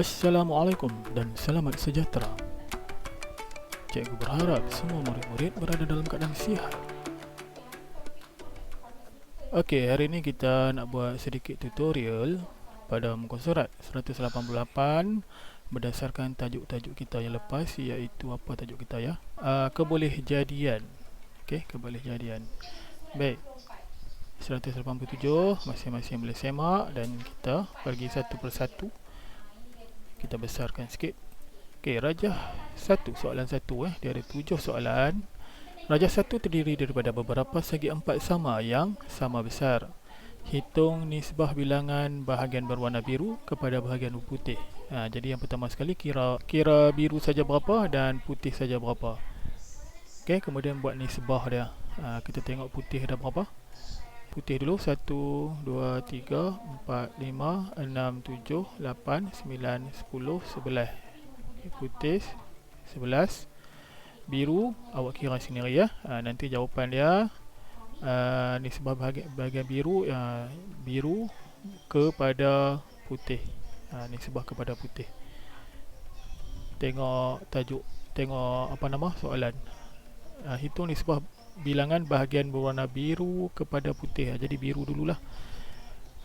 Assalamualaikum dan selamat sejahtera. Cikgu berharap semua murid-murid berada dalam keadaan sihat. Okey, hari ini kita nak buat sedikit tutorial pada muka surat 188 berdasarkan tajuk-tajuk kita yang lepas, iaitu apa tajuk kita ya? Kebolehjadian. Okey, kebolehjadian. Baik. 187 masing-masing boleh semak dan kita pergi satu persatu. Kita besarkan sikit. Okey, rajah 1, soalan 1 dia ada 7 soalan. Rajah 1 terdiri daripada beberapa segi empat sama yang sama besar. Hitung nisbah bilangan bahagian berwarna biru kepada bahagian berputih. Jadi yang pertama sekali kira biru saja berapa dan putih saja berapa. Okey, kemudian buat nisbah dia. Kita tengok putih dah berapa. Putih dulu 1, 2, 3, 4, 5, 6, 7, 8, 9, 10, 11. Putih 11. Biru awak kira sendiri ya. Nanti jawapan dia nisbah bahagian biru biru kepada putih. Nisbah kepada putih. Tengok tajuk, tengok apa nama soalan. Hitung nisbah bilangan bahagian berwarna biru kepada putih. Jadi biru dululah.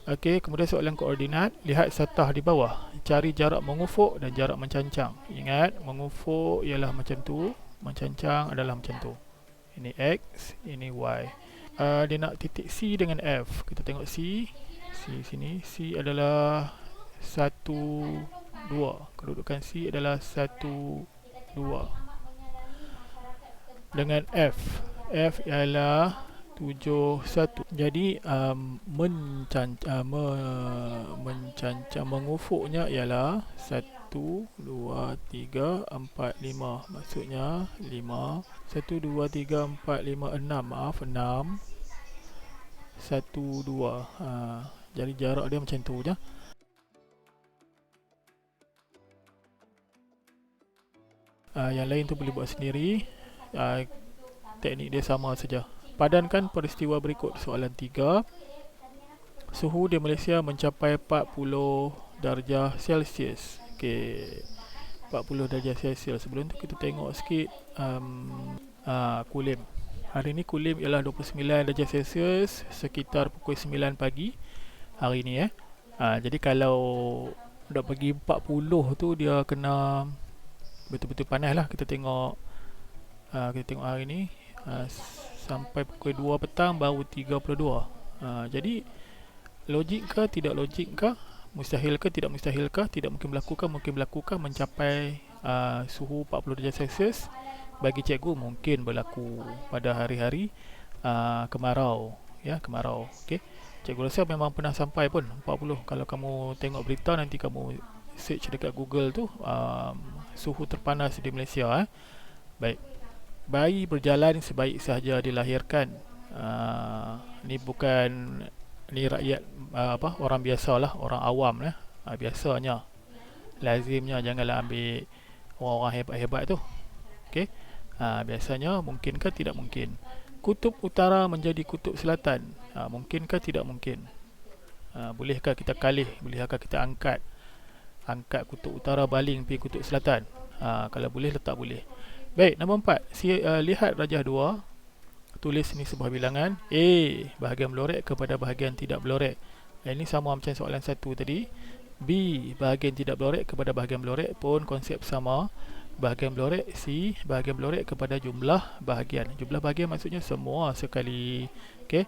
Okey, kemudian soalan koordinat. Lihat satah di bawah. Cari jarak mengufuk dan jarak mencancang. Ingat, mengufuk ialah macam tu, mencancang adalah macam tu. Ini X, ini Y. Dia nak titik C dengan F. Kita tengok C. C sini. C adalah 1, 2. Kedudukan C adalah 1, 2. Dengan F. F ialah 7, 1. Jadi mencancang mengufuknya ialah 1, 2, 3, 4, 5. Maksudnya 5. 1, 2, 3, 4, 5, 6. Maaf, 6. 1, 2. Jadi jarak dia macam tu je. Yang lain tu boleh buat sendiri. Teknik dia sama saja. Padankan peristiwa berikut. Soalan 3. Suhu di Malaysia mencapai 40 darjah Celsius. Okey, 40 darjah Celsius. Sebelum tu kita tengok sikit kulim. Hari ni kulim ialah 29 darjah Celsius sekitar pukul 9 pagi hari ni jadi kalau dah pergi 40 tu dia kena betul-betul panas lah. Kita tengok hari ni sampai pukul 2 petang baru 32. Jadi logik ke tidak logik ke, mustahil ke tidak mustahil ke, tidak mungkin berlaku ke mungkin berlaku ke mencapai suhu 40 darjah Celsius? Bagi cikgu mungkin berlaku pada hari-hari kemarau ya, kemarau. Okey, cikgu rasa memang pernah sampai pun 40. Kalau kamu tengok berita nanti kamu search dekat Google tu suhu terpanas di Malaysia. Baik. Bayi berjalan sebaik sahaja dilahirkan. Ni bukan, ni rakyat orang biasalah, orang awam lah. Biasanya, lazimnya janganlah ambil orang-orang hebat-hebat tu. Okey. Biasanya mungkinkah tidak mungkin. Kutub utara menjadi kutub selatan. Mungkinkah tidak mungkin. Bolehkah kita kalih, bolehkah kita angkat kutub utara baling pergi kutub selatan? Kalau boleh letak boleh. Baik, nombor 4. Lihat rajah 2. Tulis ni sebuah bilangan. A, bahagian melorek kepada bahagian tidak melorek. Ini sama macam soalan 1 tadi. B, bahagian tidak melorek kepada bahagian melorek pun konsep sama. Bahagian melorek. C, bahagian melorek kepada jumlah bahagian. Jumlah bahagian maksudnya semua sekali. Okey.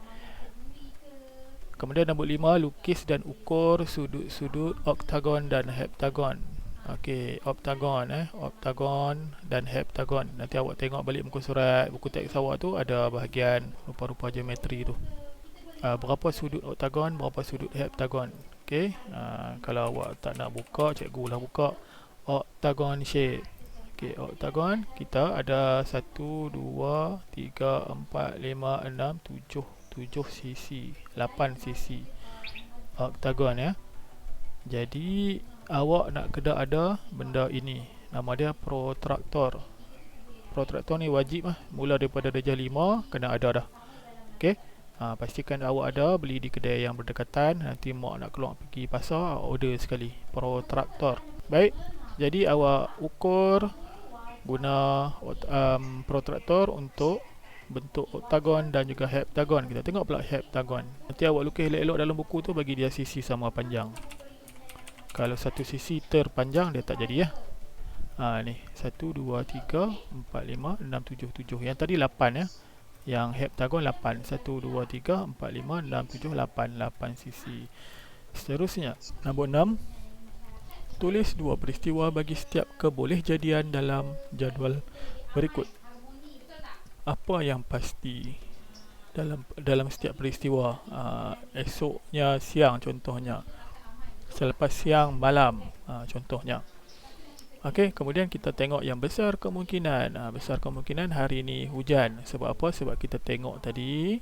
Kemudian nombor 5. Lukis dan ukur sudut-sudut oktagon dan heptagon. Okey, oktagon dan heptagon. Nanti awak tengok balik muka surat, buku teks awak tu ada bahagian rupa-rupa geometri tu. Berapa sudut oktagon, berapa sudut heptagon. Okey, kalau awak tak nak buka, cikgu lah buka oktagon shape. Okey, oktagon kita ada 1, 2, 3, 4, 5, 6, 7 sisi, 8 sisi oktagon ya. Jadi awak nak kena ada benda ini, nama dia protraktor. Protraktor ni wajib mula daripada darjah 5 kena ada dah. Okey, pastikan awak ada, beli di kedai yang berdekatan. Nanti mak nak keluar pergi pasar, order sekali protraktor. Baik, jadi awak ukur guna protraktor untuk bentuk oktagon dan juga heptagon. Kita tengok pula heptagon. Nanti awak lukis elok-elok dalam buku tu, bagi dia sisi sama panjang. Kalau satu sisi terpanjang dia tak jadi ya. Ni 1, 2, 3, 4, 5, 6, 7, 7. Yang tadi 8 ya. Yang heptagon 8. 1, 2, 3, 4, 5, 6, 7, 8. 8 sisi. Seterusnya, nombor 6. Tulis 2 peristiwa bagi setiap kebolehjadian dalam jadual berikut. Apa yang pasti dalam setiap peristiwa? Esoknya siang contohnya, selepas siang malam contohnya. Okey, kemudian kita tengok yang besar kemungkinan. Besar kemungkinan hari ini hujan. Sebab apa? Sebab kita tengok tadi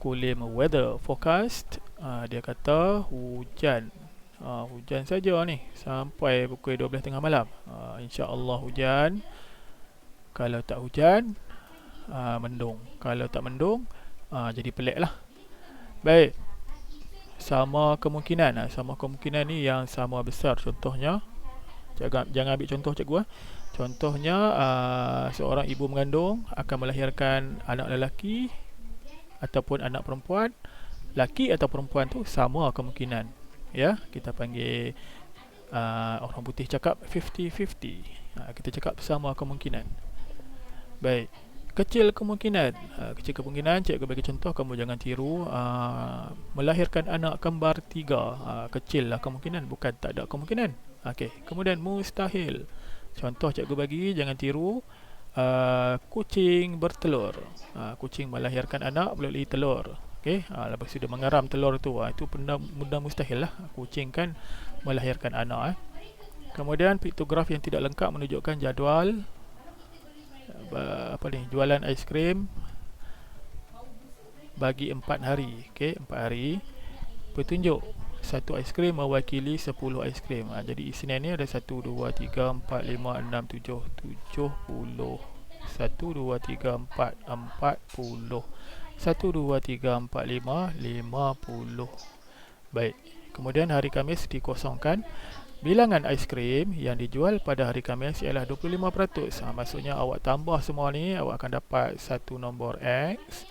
Kulim weather forecast, dia kata hujan. Hujan saja ni sampai pukul 12 tengah malam. InsyaAllah hujan. Kalau tak hujan, mendung. Kalau tak mendung, jadi pelik lah. Baik, sama kemungkinan. Sama kemungkinan ni yang sama besar. Contohnya, jangan ambil contoh cikgu. Contohnya, seorang ibu mengandung akan melahirkan anak lelaki ataupun anak perempuan. Laki atau perempuan tu sama kemungkinan. Ya, kita panggil, orang putih cakap 50-50. Kita cakap sama kemungkinan. Baik, kecil kemungkinan. Kecil kemungkinan, cikgu bagi contoh, kamu jangan tiru. Melahirkan anak kembar 3. Kecil lah kemungkinan, bukan tak ada kemungkinan. Okey, kemudian mustahil. Contoh cikgu bagi, jangan tiru. Kucing bertelur. Kucing melahirkan anak melalui telur. Okey, lepas itu dia mengeram telur tu. Itu benda mustahil lah. Kucing kan melahirkan anak. Kemudian piktograf yang tidak lengkap menunjukkan jadual jualan aiskrim bagi 4 hari. Okey, 4 hari. Petunjuk, satu aiskrim mewakili 10 aiskrim. Jadi Isnin ni ada 1, 2, 3, 4, 5, 6, 7, 70. 1, 2, 3, 4, 40. 1, 2, 3, 4, 5, 50. Baik, kemudian hari Khamis dikosongkan. Bilangan aiskrim yang dijual pada hari Khamis ialah 25%. Maksudnya awak tambah semua ni, awak akan dapat satu nombor X.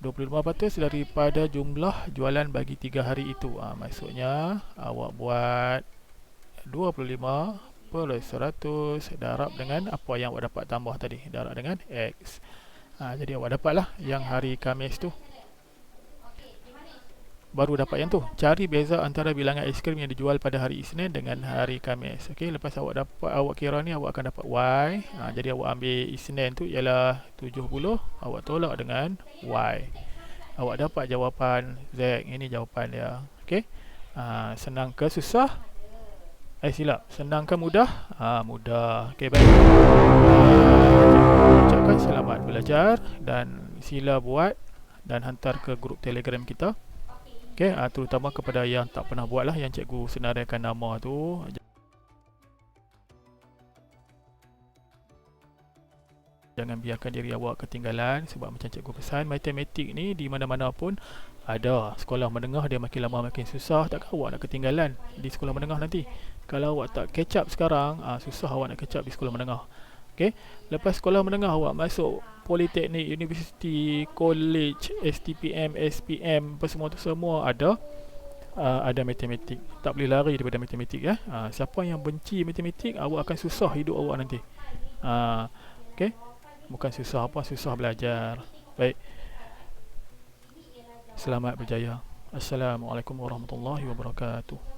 25% daripada jumlah jualan bagi 3 hari itu. Maksudnya awak buat 25 per 100 darab dengan apa yang awak dapat tambah tadi, darab dengan X. Jadi awak dapatlah yang hari Khamis tu. Baru dapat yang tu. Cari beza antara bilangan aiskrim yang dijual pada hari Isnin dengan hari Khamis. Okey, lepas awak kira ni, awak akan dapat Y. Jadi awak ambil Isnin tu ialah 70, awak tolak dengan Y. Awak dapat jawapan Z. Ini jawapan dia. Okey. Senang ke susah? Silap. Senang ke mudah? Mudah. Okey, baik. Ucapkan selamat belajar dan sila buat dan hantar ke grup Telegram kita. Okey, terutama kepada yang tak pernah buat lah, yang cikgu senaraikan nama tu. Jangan biarkan diri awak ketinggalan, sebab macam cikgu pesan, matematik ni di mana-mana pun ada. Sekolah menengah dia makin lama makin susah. Takkan awak nak ketinggalan di sekolah menengah nanti. Kalau awak tak catch up sekarang, susah awak nak catch up di sekolah menengah. Okey, lepas sekolah menengah awak masuk politeknik, universiti, college, STPM, SPM, apa semua tu semua ada matematik. Tak boleh lari daripada matematik ya. Siapa yang benci matematik, awak akan susah hidup awak nanti. Okey, bukan susah apa, susah belajar. Baik, selamat berjaya. Assalamualaikum warahmatullahi wabarakatuh.